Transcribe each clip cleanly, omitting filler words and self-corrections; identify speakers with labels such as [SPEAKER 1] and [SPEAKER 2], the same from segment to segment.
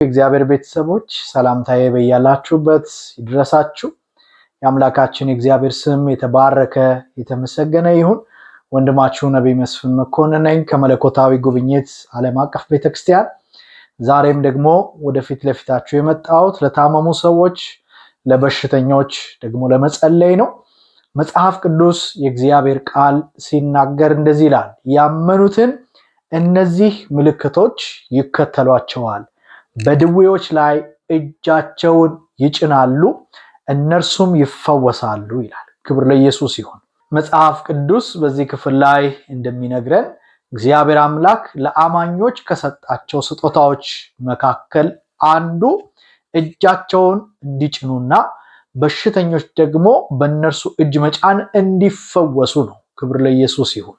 [SPEAKER 1] እግዚአብሔር ቤተሰቦች ሰላምታዬ በያላችሁበት ይድረሳችሁ። የአምላካችን እግዚአብሔር ስም የተባረከ የተመሰገነ ይሁን። ወንድማችሁ ነብይ መስፍን መኮንን ነኝ ከመለኮታዊ ጉብኝት ዓለም አቀፍ ቤተክርስቲያን። ዛሬም ደግሞ ወደፊት ለፊታችሁ የመጣሁት ለታመሙ ሰዎች፣ ለበሽተኞች ደግሞ ለመጸለይ ነው። መጽሐፍ ቅዱስ የእግዚአብሔር ቃል ሲናገር እንደዚህ ይላል፣ ያመኑትን እነዚህ ምልክቶች ይከተሏቸዋል፣ በድዌዎች ላይ እጃቸውን ይጭናሉ እነርሱም ይፈወሳሉ ይላል። ክብር ለኢየሱስ ይሁን። መጽሐፍ ቅዱስ በዚህ ክፍል ላይ እንደሚነግረን እግዚአብሔር አምላክ ለአማኞች ከሰጣቸው ስጦታዎች መካከል አንዱ እጃቸውን እንዲጭኑና በሽተኞች ደግሞ በእነርሱ እጅ መጫን እንዲፈወሱ ነው። ክብር ለኢየሱስ ይሁን።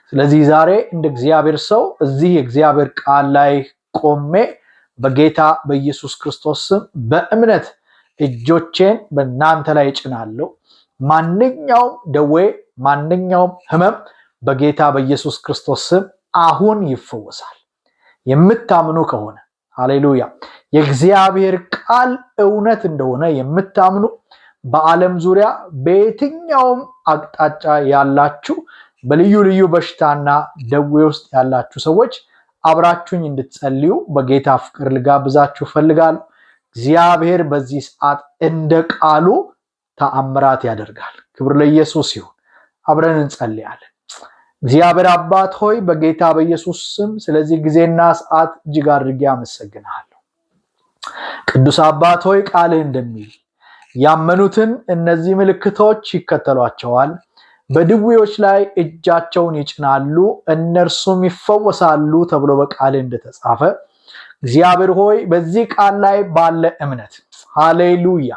[SPEAKER 1] ስለዚህ ዛሬ እንደ እግዚአብሔር ሰው እዚህ የእግዚአብሔር ቃል ላይ ቆሜ በጌታ በኢየሱስ ክርስቶስ ስም በእምነት እጆቼን በእናንተ ላይ እጭናለሁ። ማንኛውም ደዌ፣ ማንኛውም ህመም በጌታ በኢየሱስ ክርስቶስ ስም አሁን ይፈወሳል። የምታምኑ ከሆነ ሃሌሉያ፣ የእግዚአብሔር ቃል እውነት እንደሆነ የምታምኑ በዓለም ዙሪያ በየትኛውም አቅጣጫ ያላችሁ በልዩ ልዩ በሽታና ደዌ ውስጥ ያላችሁ ሰዎች አብራችሁኝ እንድትጸልዩ በጌታ ፍቅር ልጋብዛችሁ ፈልጋለሁ። እግዚአብሔር በዚህ ሰዓት እንደ ቃሉ ተአምራት ያደርጋል። ክብር ለኢየሱስ ይሁን። አብረን እንጸልያለን። እግዚአብሔር አባት ሆይ በጌታ በኢየሱስ ስም ስለዚህ ጊዜና ሰዓት እጅግ አድርጌ አመሰግናለሁ። ቅዱስ አባት ሆይ ቃልህ እንደሚል ያመኑትን እነዚህ ምልክቶች ይከተሏቸዋል፣ በድዌዎች ላይ እጃቸውን ይጭናሉ እነርሱም ይፈወሳሉ ተብሎ በቃልህ እንደተጻፈ እግዚአብሔር ሆይ በዚህ ቃል ላይ ባለ እምነት ሃሌሉያ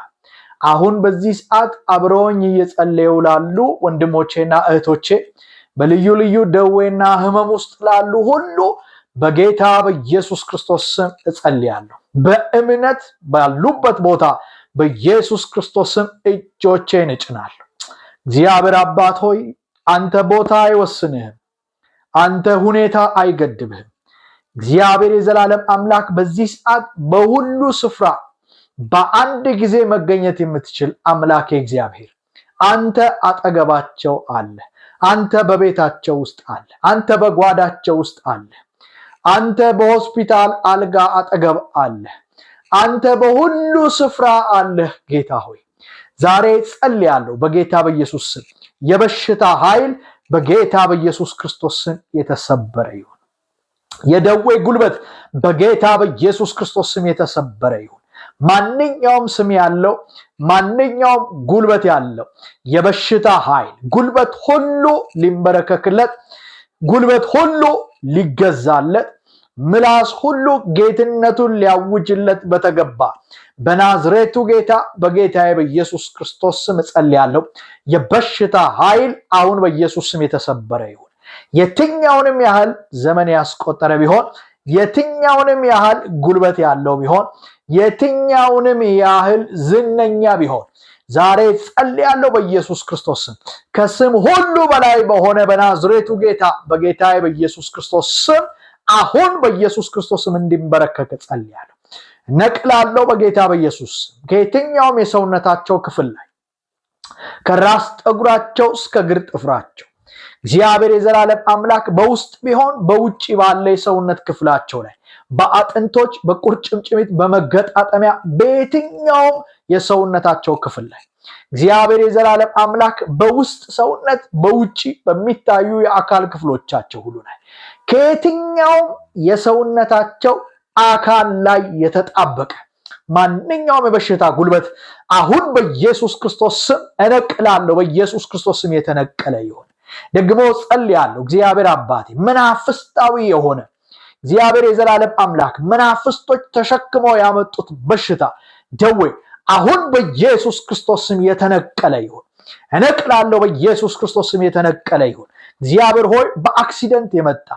[SPEAKER 1] አሁን በዚህ ሰዓት አብረውኝ እየጸለዩ ላሉ ወንድሞቼና እህቶቼ በልዩ ልዩ ደዌና ህመም ውስጥ ላሉ ሁሉ በጌታ በኢየሱስ ክርስቶስ ስም እጸልያለሁ። በእምነት ባሉበት ቦታ በኢየሱስ ክርስቶስ ስም እጆቼን እጭናለሁ። እግዚአብሔር አባት ሆይ አንተ ቦታ አይወስንህም፣ አንተ ሁኔታ አይገድብህም። እግዚአብሔር የዘላለም አምላክ በዚህ ሰዓት በሁሉ ስፍራ በአንድ ጊዜ መገኘት የምትችል አምላክ እግዚአብሔር አንተ አጠገባቸው አለ፣ አንተ በቤታቸው ውስጥ አለ፣ አንተ በጓዳቸው ውስጥ አለ፣ አንተ በሆስፒታል አልጋ አጠገብ አለ፣ አንተ በሁሉ ስፍራ አለ። ጌታ ሆይ ዛሬ ጸልያለሁ በጌታ በኢየሱስ ስም የበሽታ ኃይል በጌታ በኢየሱስ ክርስቶስ ስም የተሰበረ ይሁን። የደዌ ጉልበት በጌታ በኢየሱስ ክርስቶስ ስም የተሰበረ ይሁን። ማንኛውም ስም ያለው ማንኛውም ጉልበት ያለው የበሽታ ኃይል ጉልበት ሁሉ ሊንበረከክለት፣ ጉልበት ሁሉ ሊገዛለት፣ ምላስ ሁሉ ጌትነቱን ሊያውጅለት በተገባ በናዝሬቱ ጌታ በጌታዬ በኢየሱስ ክርስቶስ ስም እጸልያለሁ። የበሽታ ኃይል አሁን በኢየሱስ ስም የተሰበረ ይሁን። የትኛውንም ያህል ዘመን ያስቆጠረ ቢሆን፣ የትኛውንም ያህል ጉልበት ያለው ቢሆን፣ የትኛውንም ያህል ዝነኛ ቢሆን ዛሬ ጸልያለሁ በኢየሱስ ክርስቶስ ስም ከስም ሁሉ በላይ በሆነ በናዝሬቱ ጌታ በጌታዬ በኢየሱስ ክርስቶስ ስም አሁን በኢየሱስ ክርስቶስ ስም እንዲንበረከክ ጸልያለሁ። ነቅላለሁ በጌታ በኢየሱስ ስም ከየትኛውም የሰውነታቸው ክፍል ላይ ከራስ ጠጉራቸው እስከ እግር ጥፍራቸው እግዚአብሔር የዘላለም አምላክ በውስጥ ቢሆን በውጪ ባለ የሰውነት ክፍላቸው ላይ በአጥንቶች፣ በቁርጭምጭሚት፣ በመገጣጠሚያ በየትኛውም የሰውነታቸው ክፍል ላይ እግዚአብሔር የዘላለም አምላክ በውስጥ ሰውነት በውጪ በሚታዩ የአካል ክፍሎቻቸው ሁሉ ላይ ከየትኛውም የሰውነታቸው አካል ላይ የተጣበቀ ማንኛውም የበሽታ ጉልበት አሁን በኢየሱስ ክርስቶስ ስም እነቅላለሁ። በኢየሱስ ክርስቶስ ስም የተነቀለ ይሁን። ደግሞ ጸልያለሁ እግዚአብሔር አባቴ መናፍስታዊ የሆነ እግዚአብሔር የዘላለም አምላክ መናፍስቶች ተሸክመው ያመጡት በሽታ ደዌ አሁን በኢየሱስ ክርስቶስ ስም የተነቀለ ይሁን። እነቅላለሁ በኢየሱስ ክርስቶስ ስም የተነቀለ ይሁን። እግዚአብሔር ሆይ በአክሲደንት የመጣ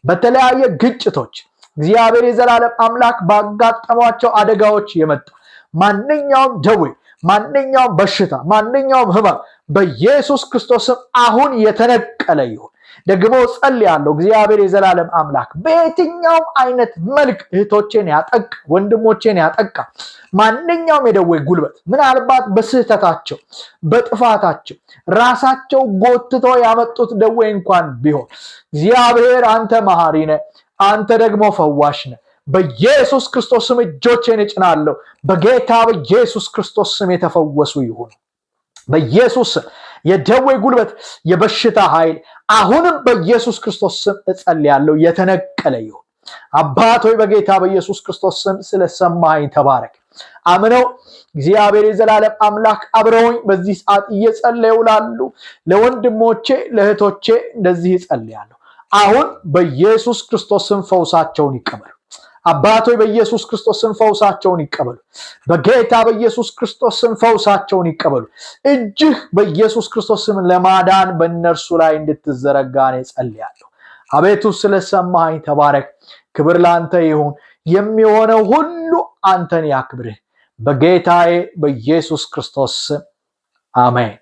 [SPEAKER 1] በተለያየ ግጭቶች እግዚአብሔር የዘላለም አምላክ ባጋጠሟቸው አደጋዎች የመጣ ማንኛውም ደዌ፣ ማንኛውም በሽታ፣ ማንኛውም ህመም በኢየሱስ ክርስቶስ ስም አሁን የተነቀለ ይሁን። ደግሞ ጸልያለሁ። እግዚአብሔር የዘላለም አምላክ በየትኛውም አይነት መልክ እህቶቼን ያጠቃ ወንድሞቼን ያጠቃ ማንኛውም የደዌ ጉልበት ምናልባት በስህተታቸው በጥፋታቸው ራሳቸው ጎትተው ያመጡት ደዌ እንኳን ቢሆን እግዚአብሔር አንተ መሐሪ ነህ፣ አንተ ደግሞ ፈዋሽ ነህ። በኢየሱስ ክርስቶስ ስም እጆቼን እጭናለሁ። በጌታ በኢየሱስ ክርስቶስ ስም የተፈወሱ ይሁን። በኢየሱስ የደዌ ጉልበት የበሽታ ኃይል አሁንም በኢየሱስ ክርስቶስ ስም እጸልያለሁ የተነቀለ ይሁን። አባት ሆይ በጌታ በኢየሱስ ክርስቶስ ስም ስለሰማኸኝ ተባረክ። አምነው እግዚአብሔር የዘላለም አምላክ አብረውኝ በዚህ ሰዓት እየጸለዩ ላሉ ለወንድሞቼ ለእህቶቼ እንደዚህ እጸልያለሁ። አሁን በኢየሱስ ክርስቶስ ስም ፈውሳቸውን ይቀበሉ። አባት ሆይ በኢየሱስ ክርስቶስ ስም ፈውሳቸውን ይቀበሉ። በጌታ በኢየሱስ ክርስቶስ ስም ፈውሳቸውን ይቀበሉ። እጅህ በኢየሱስ ክርስቶስ ስም ለማዳን በእነርሱ ላይ እንድትዘረጋ ነው ጸልያለሁ። አቤቱ ስለሰማኸኝ ተባረክ። ክብር ላንተ ይሁን። የሚሆነው ሁሉ አንተን ያክብርህ። በጌታዬ በኢየሱስ ክርስቶስ ስም አሜን።